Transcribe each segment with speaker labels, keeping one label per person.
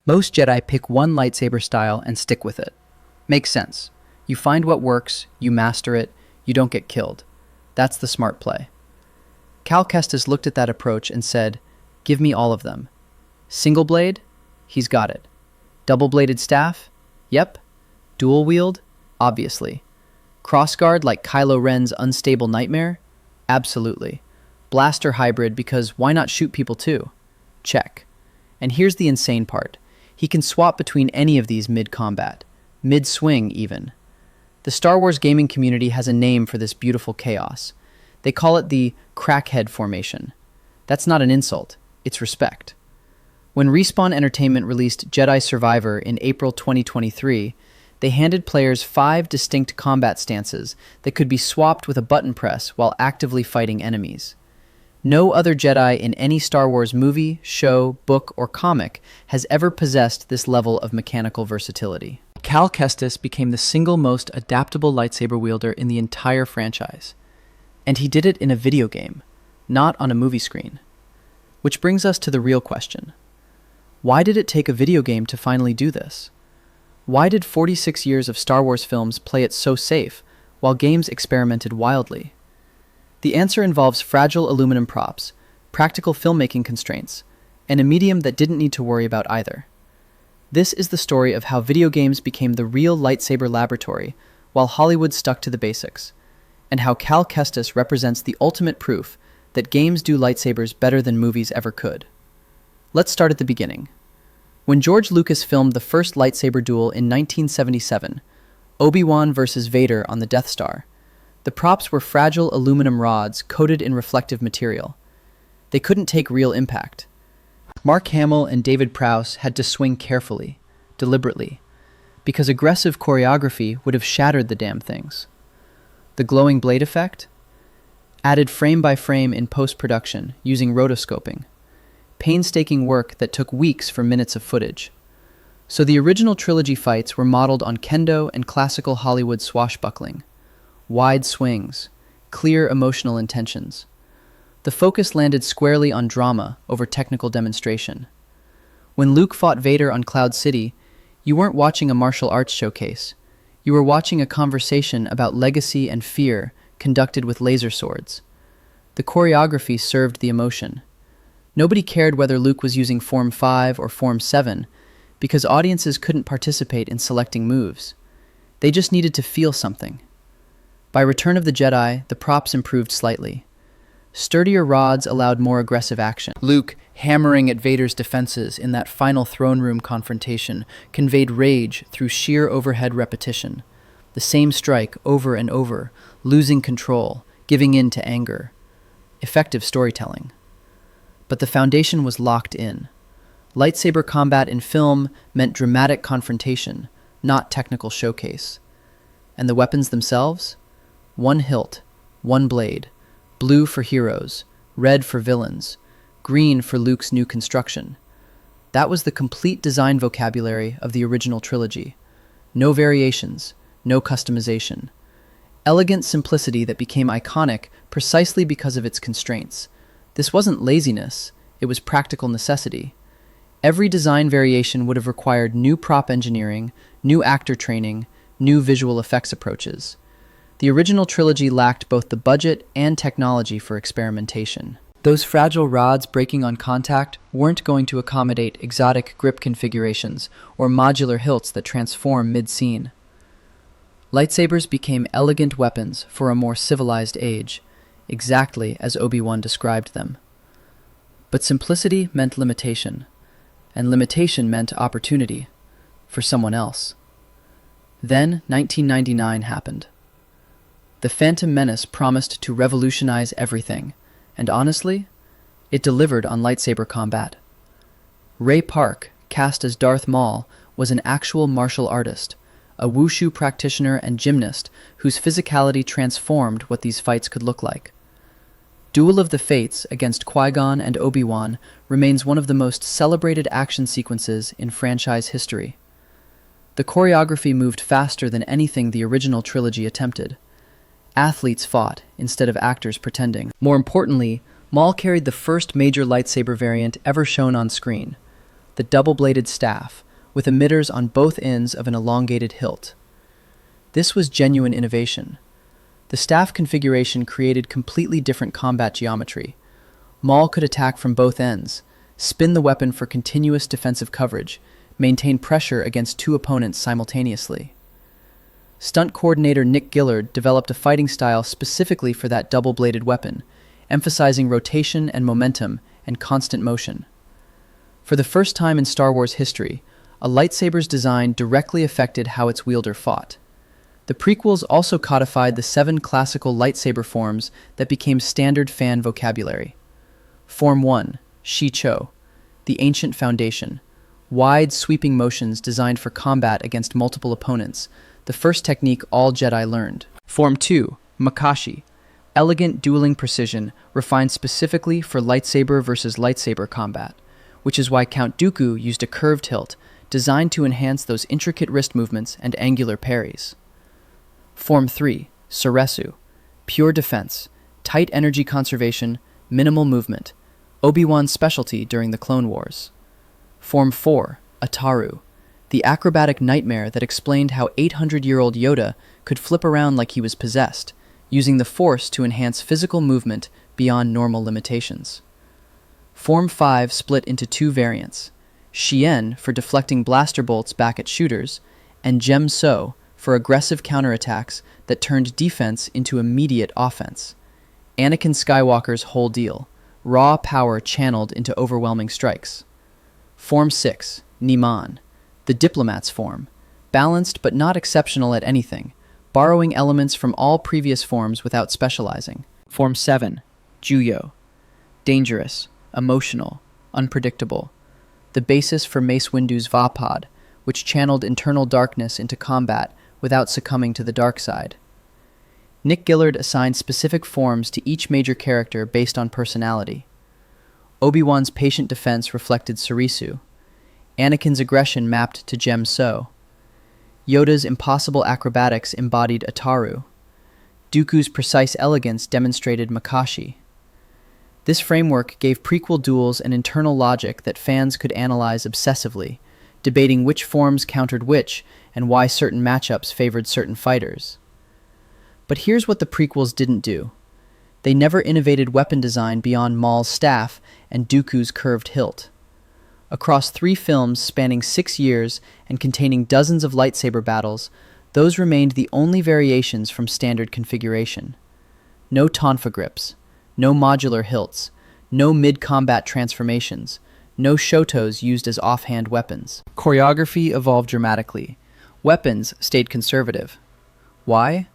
Speaker 1: Most Jedi pick one lightsaber style and stick with it. Makes sense. You find what works, you master it, you don't get killed. That's the smart play. Cal Kestis looked at that approach and said, "Give me all of them." Single blade? He's got it. Double-bladed staff? Yep. Dual-wield? Obviously. Crossguard like Kylo Ren's unstable nightmare? Absolutely. Blaster hybrid because why not shoot people too? Check. And here's the insane part. He can swap between any of these mid-combat. Mid-swing, even. The Star Wars gaming community has a name for this beautiful chaos. They call it the Crackhead formation. That's not an insult. It's respect. When Respawn Entertainment released Jedi Survivor in April 2023, they handed players 5 distinct combat stances that could be swapped with a button press while actively fighting enemies. No other Jedi in any Star Wars movie, show, book, or comic has ever possessed this level of mechanical versatility. Cal Kestis became the single most adaptable lightsaber wielder in the entire franchise. And he did it in a video game, not on a movie screen. Which brings us to the real question. Why did it take a video game to finally do this? Why did 46 years of Star Wars films play it so safe, while games experimented wildly? The answer involves fragile aluminum props, practical filmmaking constraints, and a medium that didn't need to worry about either. This is the story of how video games became the real lightsaber laboratory, while Hollywood stuck to the basics, and how Cal Kestis represents the ultimate proof that games do lightsabers better than movies ever could. Let's start at the beginning. When George Lucas filmed the first lightsaber duel in 1977, Obi-Wan versus Vader on the Death Star, the props were fragile aluminum rods coated in reflective material. They couldn't take real impact. Mark Hamill and David Prowse had to swing carefully, deliberately, because aggressive choreography would have shattered the damn things. The glowing blade effect? Added frame by frame in post-production using rotoscoping. Painstaking work that took weeks for minutes of footage. So the original trilogy fights were modeled on kendo and classical Hollywood swashbuckling. Wide swings, clear emotional intentions. The focus landed squarely on drama over technical demonstration. When Luke fought Vader on Cloud City, you weren't watching a martial arts showcase. You were watching a conversation about legacy and fear conducted with laser swords. The choreography served the emotion. Nobody cared whether Luke was using Form 5 or Form 7 because audiences couldn't participate in selecting moves. They just needed to feel something. By Return of the Jedi, the props improved slightly. Sturdier rods allowed more aggressive action. Luke, hammering at Vader's defenses in that final throne room confrontation, conveyed rage through sheer overhead repetition. The same strike over and over, losing control, giving in to anger. Effective storytelling. But the foundation was locked in. Lightsaber combat in film meant dramatic confrontation, not technical showcase. And the weapons themselves? One hilt, one blade, blue for heroes, red for villains, green for Luke's new construction. That was the complete design vocabulary of the original trilogy. No variations, no customization. Elegant simplicity that became iconic precisely because of its constraints. This wasn't laziness, it was practical necessity. Every design variation would have required new prop engineering, new actor training, new visual effects approaches. The original trilogy lacked both the budget and technology for experimentation. Those fragile rods breaking on contact weren't going to accommodate exotic grip configurations or modular hilts that transform mid-scene. Lightsabers became elegant weapons for a more civilized age, exactly as Obi-Wan described them. But simplicity meant limitation, and limitation meant opportunity for someone else. Then 1999 happened. The Phantom Menace promised to revolutionize everything, and honestly, it delivered on lightsaber combat. Ray Park, cast as Darth Maul, was an actual martial artist, a wushu practitioner and gymnast whose physicality transformed what these fights could look like. Duel of the Fates against Qui-Gon and Obi-Wan remains one of the most celebrated action sequences in franchise history. The choreography moved faster than anything the original trilogy attempted. Athletes fought instead of actors pretending. More importantly, Maul carried the first major lightsaber variant ever shown on screen, the double-bladed staff, with emitters on both ends of an elongated hilt. This was genuine innovation. The staff configuration created completely different combat geometry. Maul could attack from both ends, spin the weapon for continuous defensive coverage, maintain pressure against two opponents simultaneously. Stunt coordinator Nick Gillard developed a fighting style specifically for that double-bladed weapon, emphasizing rotation and momentum and constant motion. For the first time in Star Wars history, a lightsaber's design directly affected how its wielder fought. The prequels also codified the 7 classical lightsaber forms that became standard fan vocabulary. Form 1, Shi-Cho, the ancient foundation. Wide, sweeping motions designed for combat against multiple opponents, the first technique all Jedi learned. Form 2, Makashi, elegant dueling precision refined specifically for lightsaber versus lightsaber combat, which is why Count Dooku used a curved hilt, designed to enhance those intricate wrist movements and angular parries. Form 3, Soresu, pure defense, tight energy conservation, minimal movement, Obi-Wan's specialty during the Clone Wars. Form 4, Ataru, the acrobatic nightmare that explained how 800-year-old Yoda could flip around like he was possessed, using the Force to enhance physical movement beyond normal limitations. Form 5 split into 2 variants, Shien for deflecting blaster bolts back at shooters, and Jem-So for aggressive counterattacks that turned defense into immediate offense. Anakin Skywalker's whole deal, raw power channeled into overwhelming strikes. Form 6, Niman, the diplomat's form, balanced but not exceptional at anything, borrowing elements from all previous forms without specializing. Form 7, Juyo, dangerous, emotional, unpredictable, the basis for Mace Windu's Vapod, which channeled internal darkness into combat without succumbing to the dark side. Nick Gillard assigned specific forms to each major character based on personality. Obi-Wan's patient defense reflected Sarisu. Anakin's aggression mapped to Jem-So. Yoda's impossible acrobatics embodied Ataru. Dooku's precise elegance demonstrated Makashi. This framework gave prequel duels an internal logic that fans could analyze obsessively, debating which forms countered which and why certain matchups favored certain fighters. But here's what the prequels didn't do. They never innovated weapon design beyond Maul's staff and Dooku's curved hilt. Across 3 films spanning 6 years and containing dozens of lightsaber battles, those remained the only variations from standard configuration. No tonfa grips, no modular hilts, no mid-combat transformations, no shotos used as offhand weapons. Choreography evolved dramatically. Weapons stayed conservative. Why?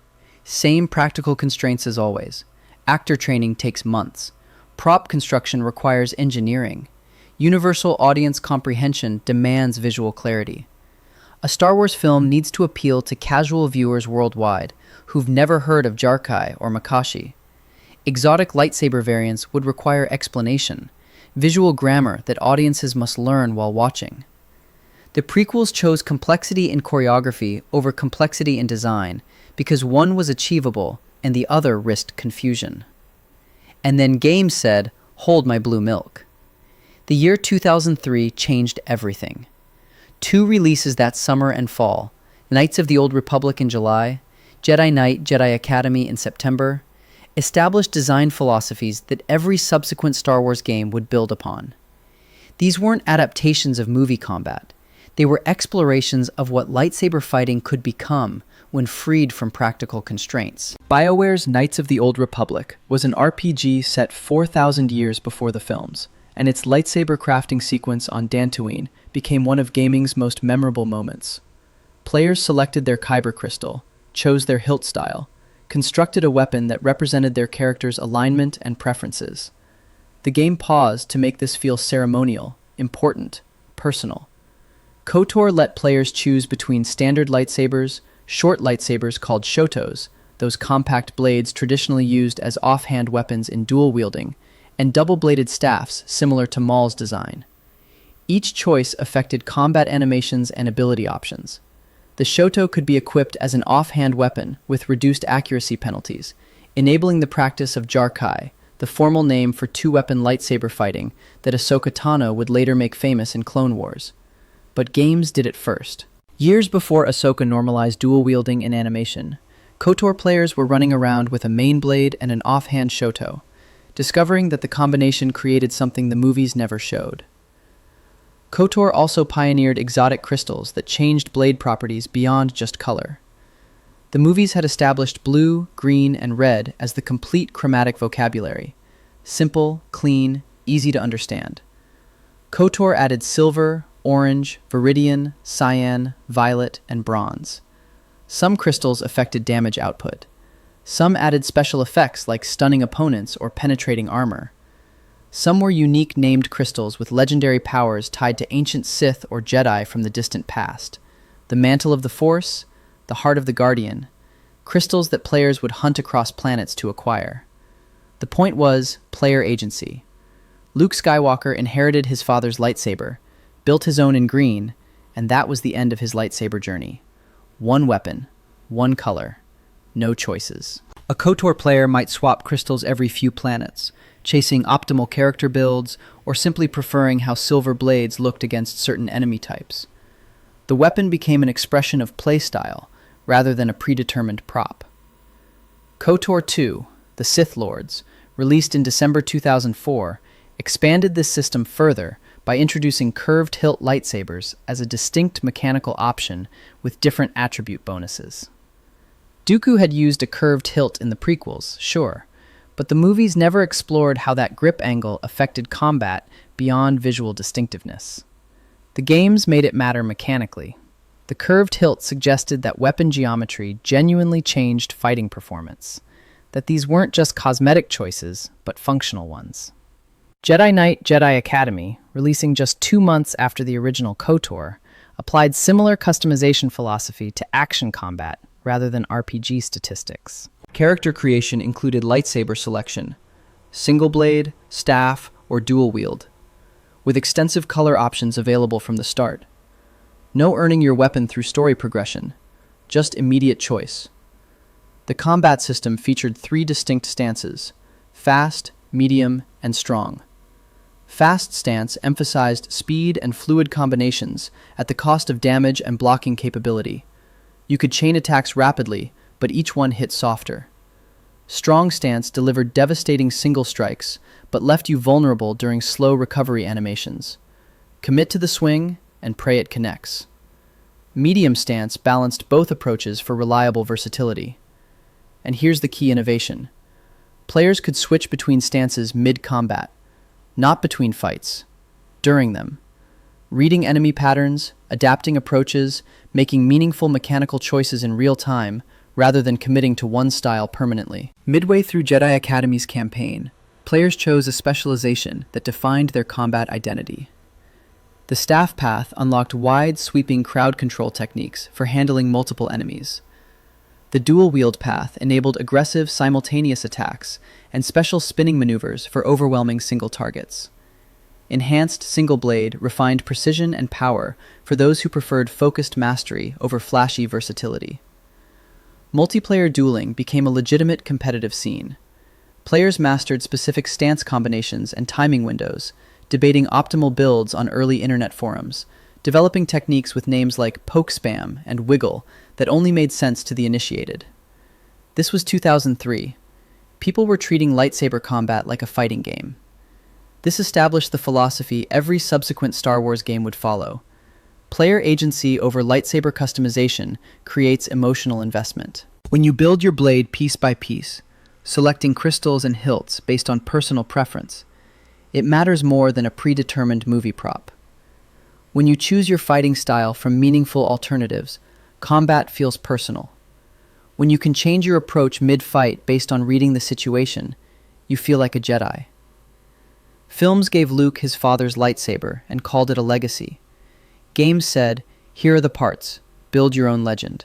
Speaker 1: Same practical constraints as always. Actor training takes months. Prop construction requires engineering. Universal audience comprehension demands visual clarity. A Star Wars film needs to appeal to casual viewers worldwide who've never heard of Jarkai or Makashi. Exotic lightsaber variants would require explanation, visual grammar that audiences must learn while watching. The prequels chose complexity in choreography over complexity in design because one was achievable and the other risked confusion. And then games said, "Hold my blue milk." The year 2003 changed everything. 2 releases that summer and fall, Knights of the Old Republic in July, Jedi Knight, Jedi Academy in September, established design philosophies that every subsequent Star Wars game would build upon. These weren't adaptations of movie combat. They were explorations of what lightsaber fighting could become when freed from practical constraints. BioWare's Knights of the Old Republic was an RPG set 4,000 years before the films, and its lightsaber crafting sequence on Dantooine became one of gaming's most memorable moments. Players selected their kyber crystal, chose their hilt style, constructed a weapon that represented their character's alignment and preferences. The game paused to make this feel ceremonial, important, personal. KOTOR let players choose between standard lightsabers, short lightsabers called shotos, those compact blades traditionally used as offhand weapons in dual wielding, and double-bladed staffs similar to Maul's design. Each choice affected combat animations and ability options. The shoto could be equipped as an offhand weapon with reduced accuracy penalties, enabling the practice of Jarkai, the formal name for two-weapon lightsaber fighting that Ahsoka Tano would later make famous in Clone Wars. But games did it first. Years before Ahsoka normalized dual-wielding in animation, KOTOR players were running around with a main blade and an offhand shoto, discovering that the combination created something the movies never showed. KOTOR also pioneered exotic crystals that changed blade properties beyond just color. The movies had established blue, green, and red as the complete chromatic vocabulary. Simple, clean, easy to understand. KOTOR added silver, orange, viridian, cyan, violet, and bronze. Some crystals affected damage output. Some added special effects like stunning opponents or penetrating armor. Some were unique named crystals with legendary powers tied to ancient Sith or Jedi from the distant past. The Mantle of the Force, the Heart of the Guardian, crystals that players would hunt across planets to acquire. The point was player agency. Luke Skywalker inherited his father's lightsaber, built his own in green, and that was the end of his lightsaber journey. One weapon, one color, no choices. A KOTOR player might swap crystals every few planets, chasing optimal character builds or simply preferring how silver blades looked against certain enemy types. The weapon became an expression of playstyle rather than a predetermined prop. KOTOR 2, The Sith Lords, released in December 2004, expanded this system further by introducing curved hilt lightsabers as a distinct mechanical option with different attribute bonuses. Dooku had used a curved hilt in the prequels, sure, but the movies never explored how that grip angle affected combat beyond visual distinctiveness. The games made it matter mechanically. The curved hilt suggested that weapon geometry genuinely changed fighting performance, that these weren't just cosmetic choices, but functional ones. Jedi Knight Jedi Academy, releasing just 2 months after the original KOTOR, applied similar customization philosophy to action combat rather than RPG statistics. Character creation included lightsaber selection, single blade, staff, or dual wield, with extensive color options available from the start. No earning your weapon through story progression, just immediate choice. The combat system featured 3 distinct stances: fast, medium, and strong. Fast stance emphasized speed and fluid combinations at the cost of damage and blocking capability. You could chain attacks rapidly, but each one hit softer. Strong stance delivered devastating single strikes, but left you vulnerable during slow recovery animations. Commit to the swing and pray it connects. Medium stance balanced both approaches for reliable versatility. And here's the key innovation. Players could switch between stances mid-combat, not between fights, during them. Reading enemy patterns, adapting approaches, making meaningful mechanical choices in real time, rather than committing to one style permanently. Midway through Jedi Academy's campaign, players chose a specialization that defined their combat identity. The staff path unlocked wide, sweeping crowd control techniques for handling multiple enemies. The dual-wield path enabled aggressive, simultaneous attacks and special spinning maneuvers for overwhelming single targets. Enhanced single blade refined precision and power for those who preferred focused mastery over flashy versatility. Multiplayer dueling became a legitimate competitive scene. Players mastered specific stance combinations and timing windows, debating optimal builds on early internet forums, developing techniques with names like poke spam and wiggle that only made sense to the initiated. This was 2003. People were treating lightsaber combat like a fighting game. This established the philosophy every subsequent Star Wars game would follow. Player agency over lightsaber customization creates emotional investment. When you build your blade piece by piece, selecting crystals and hilts based on personal preference, it matters more than a predetermined movie prop. When you choose your fighting style from meaningful alternatives, combat feels personal. When you can change your approach mid-fight based on reading the situation, you feel like a Jedi. Films gave Luke his father's lightsaber and called it a legacy. Games said, here are the parts, build your own legend.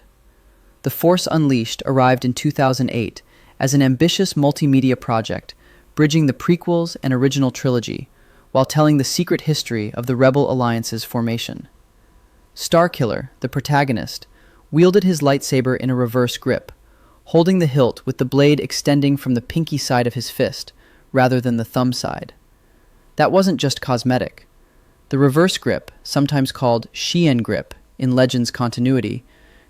Speaker 1: The Force Unleashed arrived in 2008 as an ambitious multimedia project, bridging the prequels and original trilogy, while telling the secret history of the Rebel Alliance's formation. Starkiller, the protagonist, wielded his lightsaber in a reverse grip, holding the hilt with the blade extending from the pinky side of his fist, rather than the thumb side. That wasn't just cosmetic. The reverse grip, sometimes called Xian grip in Legends continuity,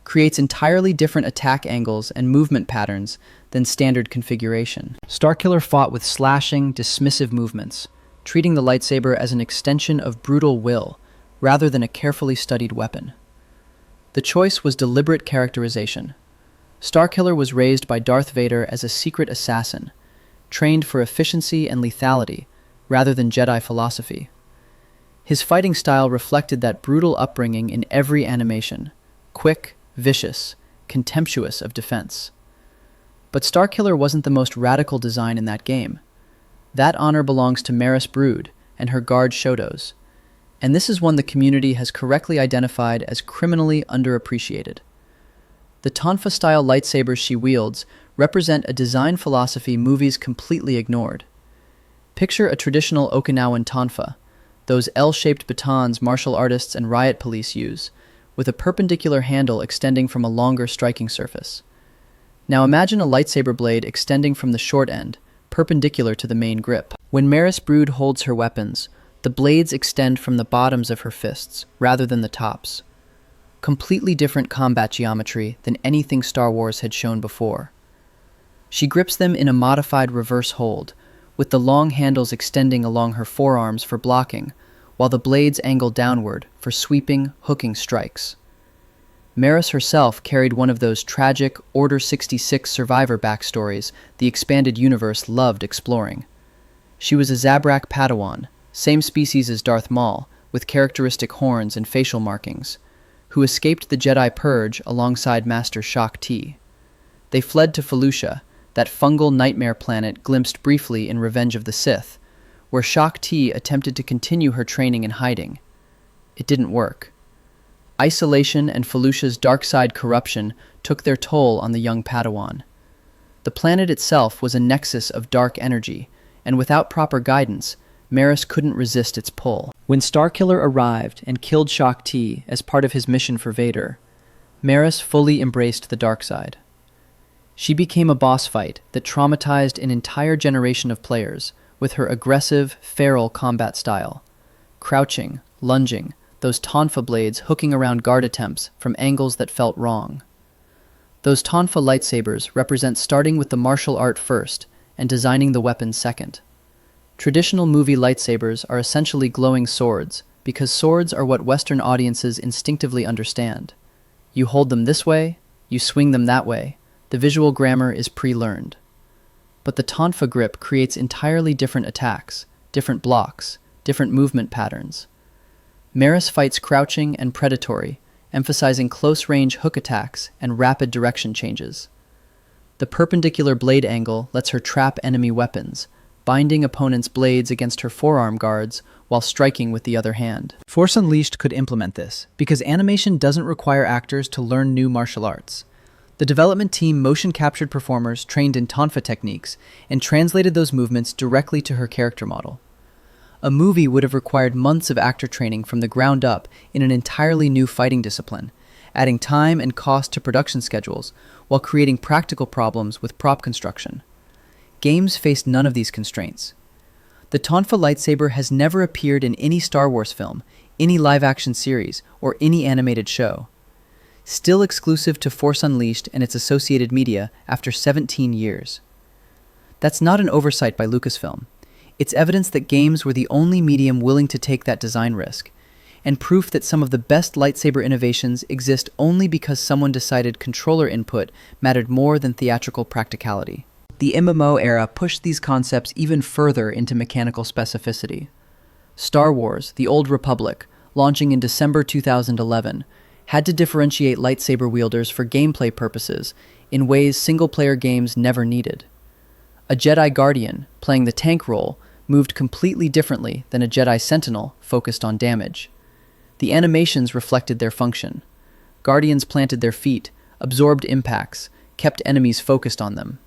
Speaker 1: creates entirely different attack angles and movement patterns than standard configuration. Starkiller fought with slashing, dismissive movements, treating the lightsaber as an extension of brutal will rather than a carefully studied weapon. The choice was deliberate characterization. Starkiller was raised by Darth Vader as a secret assassin, trained for efficiency and lethality rather than Jedi philosophy. His fighting style reflected that brutal upbringing in every animation: quick, vicious, contemptuous of defense. But Starkiller wasn't the most radical design in that game. That honor belongs to Maris Brood and her guard Shotos, and this is one the community has correctly identified as criminally underappreciated. The Tonfa-style lightsabers she wields represent a design philosophy movies completely ignored. Picture a traditional Okinawan Tonfa, those L-shaped batons martial artists and riot police use, with a perpendicular handle extending from a longer striking surface. Now imagine a lightsaber blade extending from the short end, perpendicular to the main grip. When Maris Brood holds her weapons, the blades extend from the bottoms of her fists, rather than the tops. Completely different combat geometry than anything Star Wars had shown before. She grips them in a modified reverse hold, with the long handles extending along her forearms for blocking, while the blades angle downward for sweeping, hooking strikes. Maris herself carried one of those tragic Order 66 survivor backstories the expanded universe loved exploring. She was a Zabrak Padawan, same species as Darth Maul, with characteristic horns and facial markings, who escaped the Jedi Purge alongside Master Shaak Ti. They fled to Felucia, that fungal nightmare planet glimpsed briefly in Revenge of the Sith, where Shaak Ti attempted to continue her training in hiding. It didn't work. Isolation and Felucia's dark side corruption took their toll on the young Padawan. The planet itself was a nexus of dark energy, and without proper guidance, Maris couldn't resist its pull. When Starkiller arrived and killed Shaak Ti as part of his mission for Vader, Maris fully embraced the dark side. She became a boss fight that traumatized an entire generation of players with her aggressive, feral combat style. Crouching, lunging, those Tonfa blades hooking around guard attempts from angles that felt wrong. Those Tonfa lightsabers represent starting with the martial art first and designing the weapon second. Traditional movie lightsabers are essentially glowing swords because swords are what Western audiences instinctively understand. You hold them this way, you swing them that way. The visual grammar is pre-learned. But the Tonfa grip creates entirely different attacks, different blocks, different movement patterns. Maris fights crouching and predatory, emphasizing close-range hook attacks and rapid direction changes. The perpendicular blade angle lets her trap enemy weapons, binding opponents' blades against her forearm guards while striking with the other hand. Force Unleashed could implement this, because animation doesn't require actors to learn new martial arts. The development team motion-captured performers trained in Tonfa techniques and translated those movements directly to her character model. A movie would have required months of actor training from the ground up in an entirely new fighting discipline, adding time and cost to production schedules while creating practical problems with prop construction. Games faced none of these constraints. The Tonfa lightsaber has never appeared in any Star Wars film, any live-action series, or any animated show. Still exclusive to Force Unleashed and its associated media after 17 years. That's not an oversight by Lucasfilm. It's evidence that games were the only medium willing to take that design risk, and proof that some of the best lightsaber innovations exist only because someone decided controller input mattered more than theatrical practicality. The MMO era pushed these concepts even further into mechanical specificity. Star Wars: The Old Republic, launching in December 2011, had to differentiate lightsaber wielders for gameplay purposes in ways single-player games never needed. A Jedi Guardian, playing the tank role, moved completely differently than a Jedi Sentinel focused on damage. The animations reflected their function. Guardians planted their feet, absorbed impacts, kept enemies focused on them.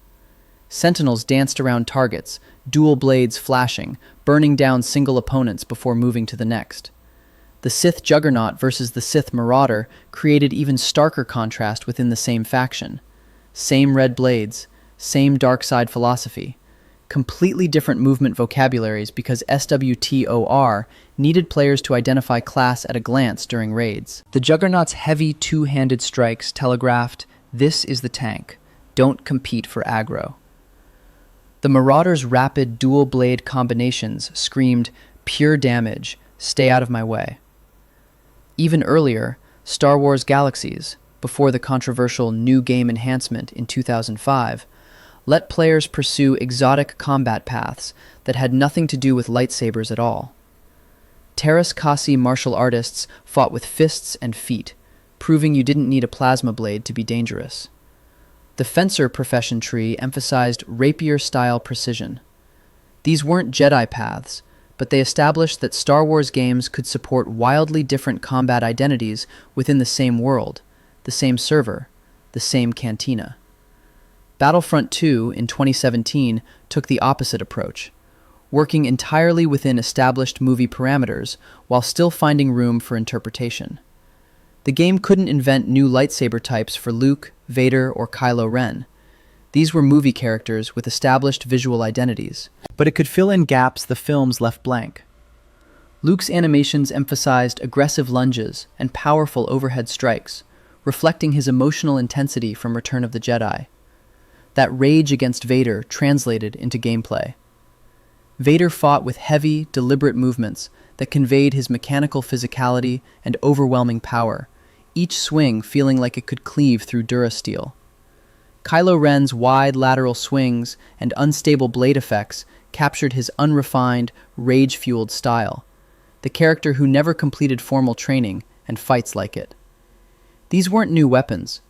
Speaker 1: Sentinels danced around targets, dual blades flashing, burning down single opponents before moving to the next. The Sith Juggernaut versus the Sith Marauder created even starker contrast within the same faction. Same red blades, same dark side philosophy. completely different movement vocabularies because SWTOR needed players to identify class at a glance during raids. The Juggernaut's heavy two-handed strikes telegraphed, "This is the tank. Don't compete for aggro." The Marauder's rapid dual-blade combinations screamed, "Pure damage. Stay out of my way." Even earlier, Star Wars Galaxies, before the controversial New Game enhancement in 2005, let players pursue exotic combat paths that had nothing to do with lightsabers at all. Terras Kasi martial artists fought with fists and feet, proving you didn't need a plasma blade to be dangerous. The Fencer profession tree emphasized rapier-style precision. These weren't Jedi paths, but they established that Star Wars games could support wildly different combat identities within the same world, the same server, the same cantina. Battlefront 2 in 2017 took the opposite approach, working entirely within established movie parameters while still finding room for interpretation. The game couldn't invent new lightsaber types for Luke, Vader, or Kylo Ren. These were movie characters with established visual identities, but it could fill in gaps the films left blank. Luke's animations emphasized aggressive lunges and powerful overhead strikes, reflecting his emotional intensity from Return of the Jedi. That rage against Vader translated into gameplay. Vader fought with heavy, deliberate movements that conveyed his mechanical physicality and overwhelming power, each swing feeling like it could cleave through durasteel. Kylo Ren's wide lateral swings and unstable blade effects captured his unrefined, rage-fueled style, the character who never completed formal training and fights like it. These weren't new weapons,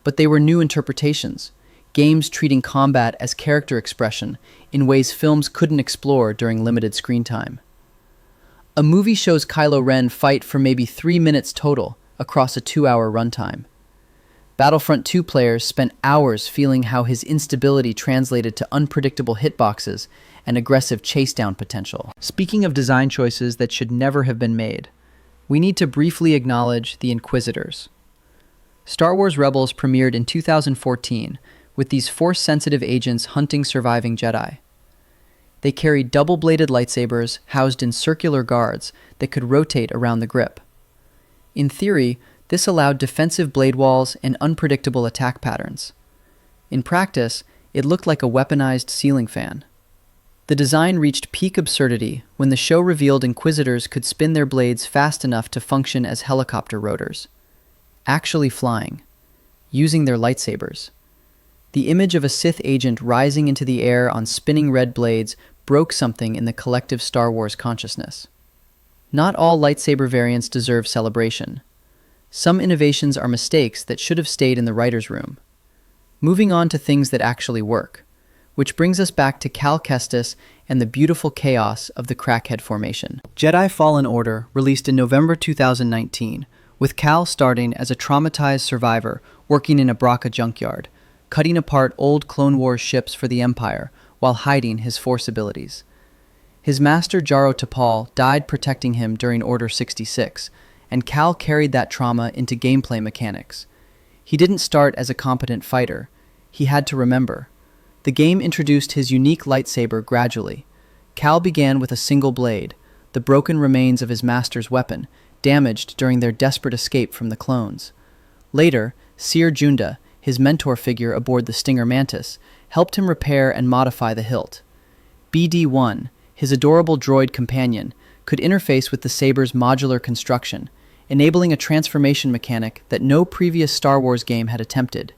Speaker 1: but they were new interpretations, games treating combat as character expression in ways films couldn't explore during limited screen time. A movie shows Kylo Ren fight for maybe 3 minutes total across a 2-hour runtime. Battlefront 2 players spent hours feeling how his instability translated to unpredictable hitboxes and aggressive chase-down potential. Speaking of design choices that should never have been made, we need to briefly acknowledge the Inquisitors. Star Wars Rebels premiered in 2014 with these Force-sensitive agents hunting surviving Jedi. They carried double-bladed lightsabers housed in circular guards that could rotate around the grip. In theory, this allowed defensive blade walls and unpredictable attack patterns. In practice, it looked like a weaponized ceiling fan. The design reached peak absurdity when the show revealed Inquisitors could spin their blades fast enough to function as helicopter rotors, actually flying, using their lightsabers. The image of a Sith agent rising into the air on spinning red blades broke something in the collective Star Wars consciousness. Not all lightsaber variants deserve celebration. Some innovations are mistakes that should have stayed in the writer's room. Moving on to things that actually work, which brings us back to Cal Kestis and the beautiful chaos of the Crackhead formation. Jedi Fallen Order released in November 2019, with Cal starting as a traumatized survivor working in a Bracca junkyard, cutting apart old Clone Wars ships for the Empire while hiding his Force abilities. His master Jaro Tapal died protecting him during Order 66, and Cal carried that trauma into gameplay mechanics. He didn't start as a competent fighter. He had to remember. The game introduced his unique lightsaber gradually. Cal began with a single blade, the broken remains of his master's weapon, damaged during their desperate escape from the clones. Later, Seer Junda, his mentor figure aboard the Stinger Mantis, helped him repair and modify the hilt. BD-1, his adorable droid companion, could interface with the saber's modular construction, enabling a transformation mechanic that no previous Star Wars game had attempted.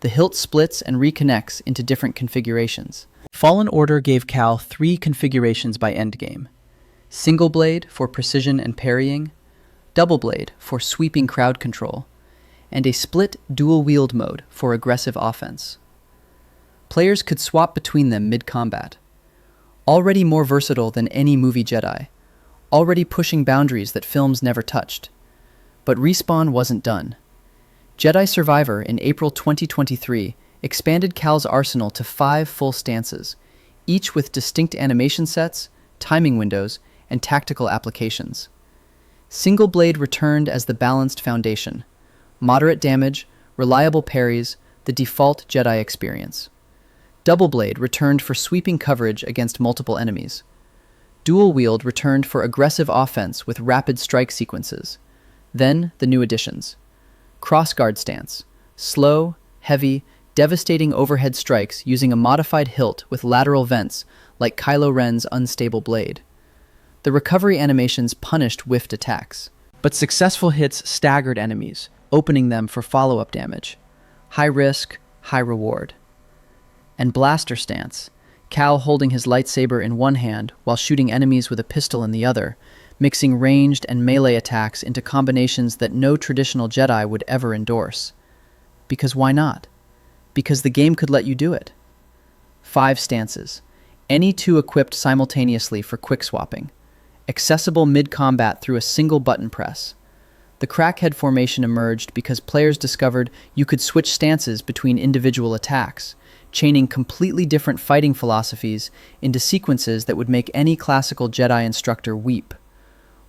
Speaker 1: The hilt splits and reconnects into different configurations. Fallen Order gave Cal 3 configurations by endgame. Single blade for precision and parrying, double blade for sweeping crowd control, and a split dual-wield mode for aggressive offense. Players could swap between them mid-combat. Already more versatile than any movie Jedi, already pushing boundaries that films never touched. But Respawn wasn't done. Jedi Survivor in April 2023 expanded Cal's arsenal to 5 full stances, each with distinct animation sets, timing windows, and tactical applications. Single blade returned as the balanced foundation. Moderate damage, reliable parries, the default Jedi experience. Double blade returned for sweeping coverage against multiple enemies. Dual-wield returned for aggressive offense with rapid strike sequences. Then, the new additions. Crossguard stance. Slow, heavy, devastating overhead strikes using a modified hilt with lateral vents like Kylo Ren's unstable blade. The recovery animations punished whiffed attacks, but successful hits staggered enemies, opening them for follow-up damage. High risk, high reward. And blaster stance. Cal holding his lightsaber in one hand while shooting enemies with a pistol in the other, mixing ranged and melee attacks into combinations that no traditional Jedi would ever endorse. Because why not? Because the game could let you do it. 5 stances. Any 2 equipped simultaneously for quick swapping. Accessible mid-combat through a single button press. The Crackhead formation emerged because players discovered you could switch stances between individual attacks, chaining completely different fighting philosophies into sequences that would make any classical Jedi instructor weep.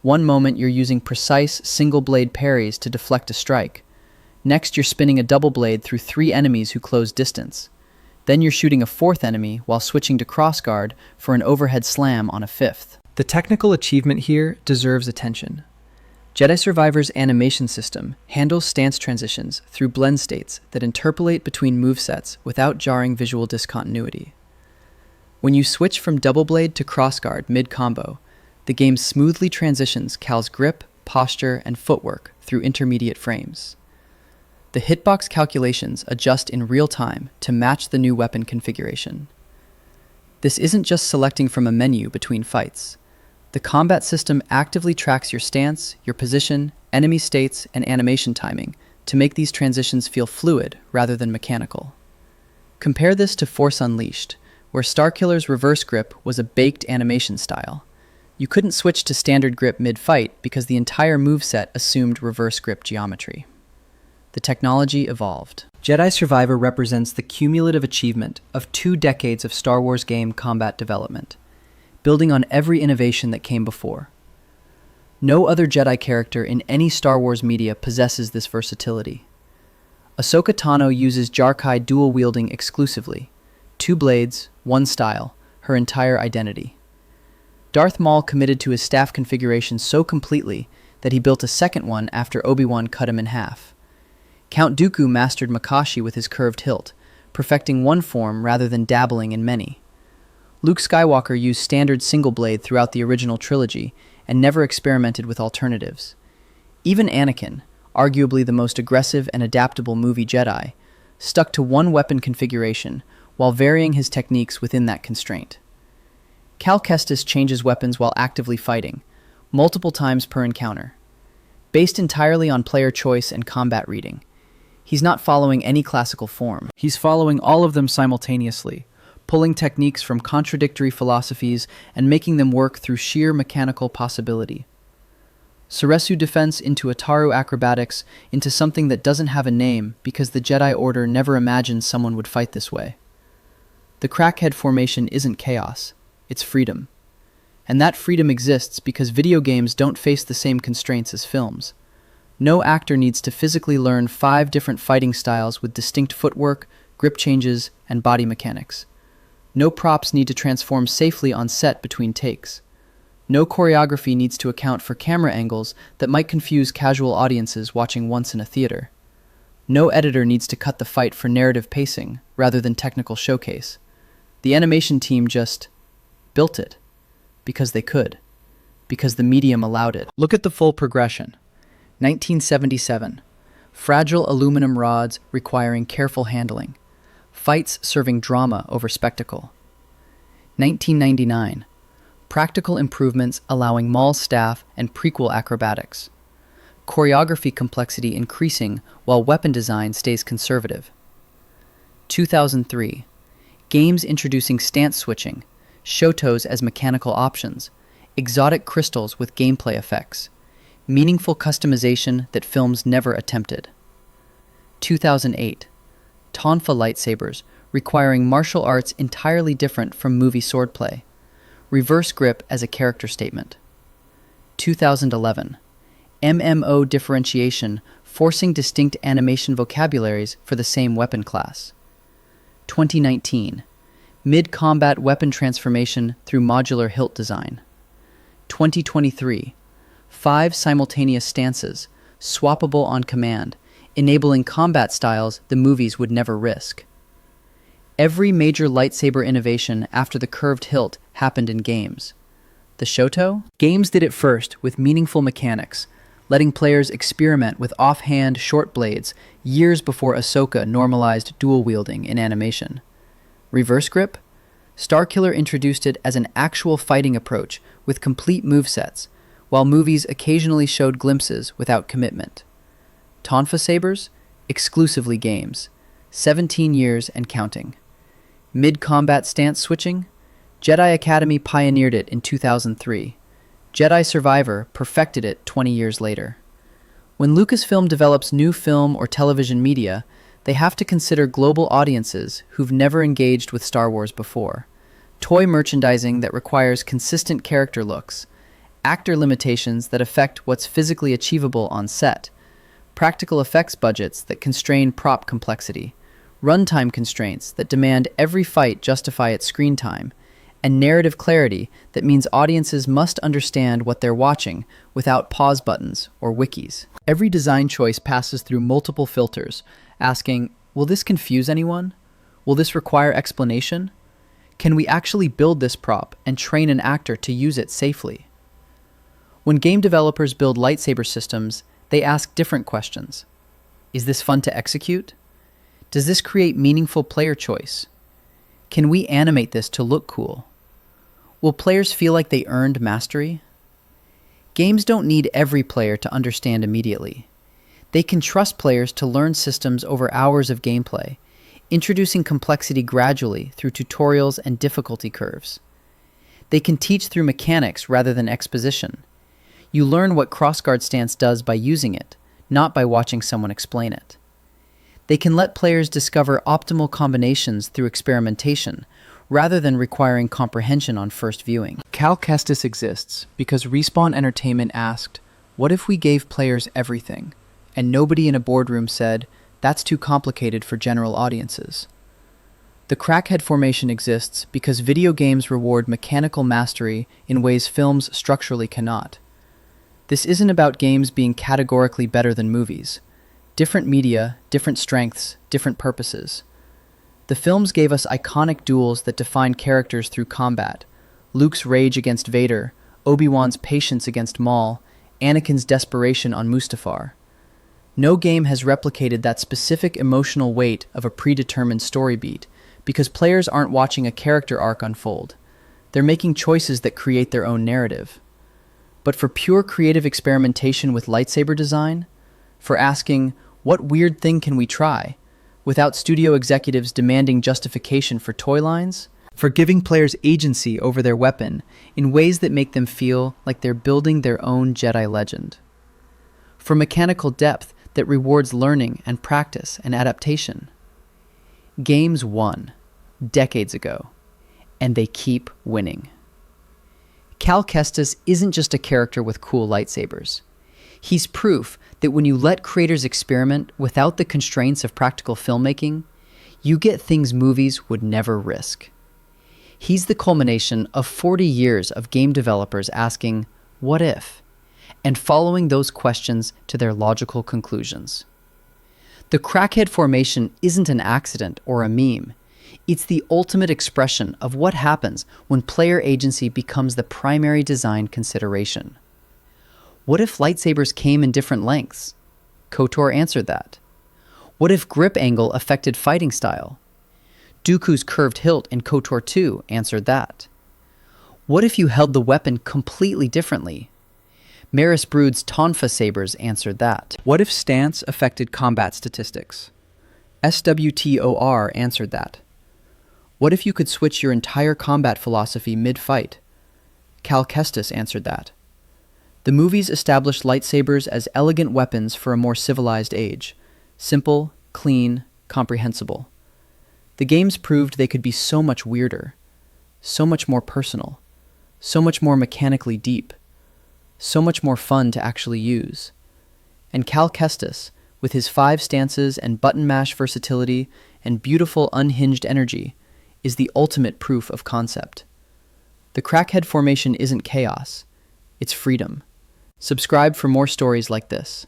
Speaker 1: One moment you're using precise single-blade parries to deflect a strike. Next you're spinning a double blade through 3 enemies who close distance. Then you're shooting a 4th enemy while switching to Crossguard for an overhead slam on a 5th. The technical achievement here deserves attention. Jedi Survivor's animation system handles stance transitions through blend states that interpolate between movesets without jarring visual discontinuity. When you switch from double blade to Crossguard mid-combo, the game smoothly transitions Cal's grip, posture, and footwork through intermediate frames. The hitbox calculations adjust in real time to match the new weapon configuration. This isn't just selecting from a menu between fights. The combat system actively tracks your stance, your position, enemy states, and animation timing to make these transitions feel fluid rather than mechanical. Compare this to Force Unleashed, where Starkiller's reverse grip was a baked animation style. You couldn't switch to standard grip mid-fight because the entire moveset assumed reverse grip geometry. The technology evolved. Jedi Survivor represents the cumulative achievement of 2 decades of Star Wars game combat development, building on every innovation that came before. No other Jedi character in any Star Wars media possesses this versatility. Ahsoka Tano uses Jarkai dual-wielding exclusively. 2 blades, 1 style, her entire identity. Darth Maul committed to his staff configuration so completely that he built a second one after Obi-Wan cut him in half. Count Dooku mastered Makashi with his curved hilt, perfecting one form rather than dabbling in many. Luke Skywalker used standard single blade throughout the original trilogy and never experimented with alternatives. Even Anakin, arguably the most aggressive and adaptable movie Jedi, stuck to one weapon configuration while varying his techniques within that constraint. Cal Kestis changes weapons while actively fighting, multiple times per encounter. Based entirely on player choice and combat reading, he's not following any classical form. He's following all of them simultaneously, pulling techniques from contradictory philosophies and making them work through sheer mechanical possibility. Soresu defense into Ataru acrobatics into something that doesn't have a name because the Jedi Order never imagined someone would fight this way. The Crackhead formation isn't chaos, it's freedom. And that freedom exists because video games don't face the same constraints as films. No actor needs to physically learn 5 different fighting styles with distinct footwork, grip changes, and body mechanics. No props need to transform safely on set between takes. No choreography needs to account for camera angles that might confuse casual audiences watching once in a theater. No editor needs to cut the fight for narrative pacing rather than technical showcase. The animation team just built it because they could, because the medium allowed it. Look at the full progression. 1977. Fragile aluminum rods requiring careful handling. Fights serving drama over spectacle. 1999. Practical improvements allowing Maul's staff and prequel acrobatics. Choreography complexity increasing while weapon design stays conservative. 2003. Games introducing stance switching, Shotos as mechanical options, exotic crystals with gameplay effects, meaningful customization that films never attempted. 2008. Tonfa lightsabers, requiring martial arts entirely different from movie swordplay. Reverse grip as a character statement. 2011. MMO differentiation, forcing distinct animation vocabularies for the same weapon class. 2019. Mid-combat weapon transformation through modular hilt design. 2023. 5 simultaneous stances, swappable on command, enabling combat styles the movies would never risk. Every major lightsaber innovation after the curved hilt happened in games. The Shoto? Games did it first with meaningful mechanics, letting players experiment with offhand short blades years before Ahsoka normalized dual-wielding in animation. Reverse grip? Starkiller introduced it as an actual fighting approach with complete movesets, while movies occasionally showed glimpses without commitment. Tonfa sabers? Exclusively games. 17 years and counting. Mid-combat stance switching? Jedi Academy pioneered it in 2003. Jedi Survivor perfected it 20 years later. When Lucasfilm develops new film or television media, they have to consider global audiences who've never engaged with Star Wars before. Toy merchandising that requires consistent character looks. Actor limitations that affect what's physically achievable on set. Practical effects budgets that constrain prop complexity. Runtime constraints that demand every fight justify its screen time. And narrative clarity that means audiences must understand what they're watching without pause buttons or wikis. Every design choice passes through multiple filters, asking, will this confuse anyone? Will this require explanation? Can we actually build this prop and train an actor to use it safely? When game developers build lightsaber systems, they ask different questions. Is this fun to execute? Does this create meaningful player choice? Can we animate this to look cool? Will players feel like they earned mastery? Games don't need every player to understand immediately. They can trust players to learn systems over hours of gameplay, introducing complexity gradually through tutorials and difficulty curves. They can teach through mechanics rather than exposition. You learn what Crossguard stance does by using it, not by watching someone explain it. They can let players discover optimal combinations through experimentation, rather than requiring comprehension on first viewing. Cal Kestis exists because Respawn Entertainment asked, what if we gave players everything? And nobody in a boardroom said, that's too complicated for general audiences. The Crackhead formation exists because video games reward mechanical mastery in ways films structurally cannot. This isn't about games being categorically better than movies. Different media, different strengths, different purposes. The films gave us iconic duels that define characters through combat. Luke's rage against Vader, Obi-Wan's patience against Maul, Anakin's desperation on Mustafar. No game has replicated that specific emotional weight of a predetermined story beat, because players aren't watching a character arc unfold. They're making choices that create their own narrative. But for pure creative experimentation with lightsaber design, for asking, what weird thing can we try, without studio executives demanding justification for toy lines, for giving players agency over their weapon in ways that make them feel like they're building their own Jedi legend, for mechanical depth that rewards learning and practice and adaptation. Games won decades ago, and they keep winning. Cal Kestis isn't just a character with cool lightsabers. He's proof that when you let creators experiment without the constraints of practical filmmaking, you get things movies would never risk. He's the culmination of 40 years of game developers asking, what if? And following those questions to their logical conclusions. The Crackhead formation isn't an accident or a meme. It's the ultimate expression of what happens when player agency becomes the primary design consideration. What if lightsabers came in different lengths? KOTOR answered that. What if grip angle affected fighting style? Dooku's curved hilt in KOTOR 2 answered that. What if you held the weapon completely differently? Maris Brood's Tonfa sabers answered that. What if stance affected combat statistics? SWTOR answered that. What if you could switch your entire combat philosophy mid-fight? Cal Kestis answered that. The movies established lightsabers as elegant weapons for a more civilized age. Simple, clean, comprehensible. The games proved they could be so much weirder, so much more personal, so much more mechanically deep, so much more fun to actually use. And Cal Kestis, with his 5 stances and button mash versatility and beautiful unhinged energy, is the ultimate proof of concept. The Crackhead formation isn't chaos, it's freedom. Subscribe for more stories like this.